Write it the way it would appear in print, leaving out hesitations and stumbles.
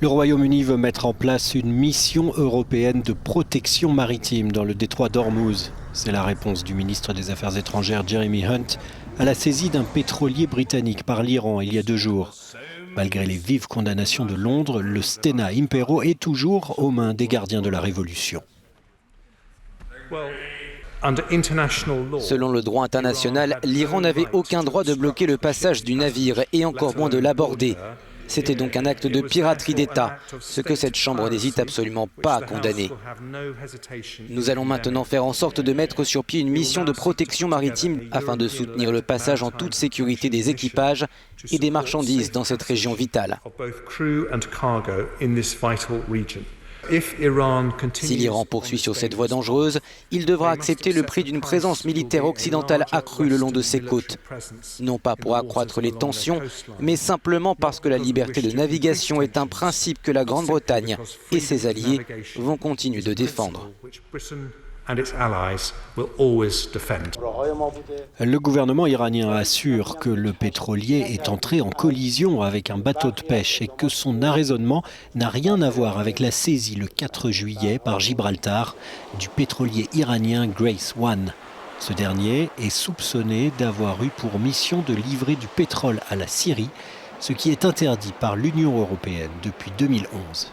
Le Royaume-Uni veut mettre en place une mission européenne de protection maritime dans le détroit d'Ormuz. C'est la réponse du ministre des Affaires étrangères Jeremy Hunt à la saisie d'un pétrolier britannique par l'Iran il y a 2 jours. Malgré les vives condamnations de Londres, le Stena Impero est toujours aux mains des gardiens de la Révolution. Selon le droit international, l'Iran n'avait aucun droit de bloquer le passage du navire et encore moins de l'aborder. C'était donc un acte de piraterie d'État, ce que cette Chambre n'hésite absolument pas à condamner. Nous allons maintenant faire en sorte de mettre sur pied une mission de protection maritime afin de soutenir le passage en toute sécurité des équipages et des marchandises dans cette région vitale. Si l'Iran poursuit sur cette voie dangereuse, il devra accepter le prix d'une présence militaire occidentale accrue le long de ses côtes. Non pas pour accroître les tensions, mais simplement parce que la liberté de navigation est un principe que la Grande-Bretagne et ses alliés vont continuer de défendre. Le gouvernement iranien assure que le pétrolier est entré en collision avec un bateau de pêche et que son arraisonnement n'a rien à voir avec la saisie le 4 juillet par Gibraltar du pétrolier iranien Grace 1. Ce dernier est soupçonné d'avoir eu pour mission de livrer du pétrole à la Syrie, ce qui est interdit par l'Union européenne depuis 2011.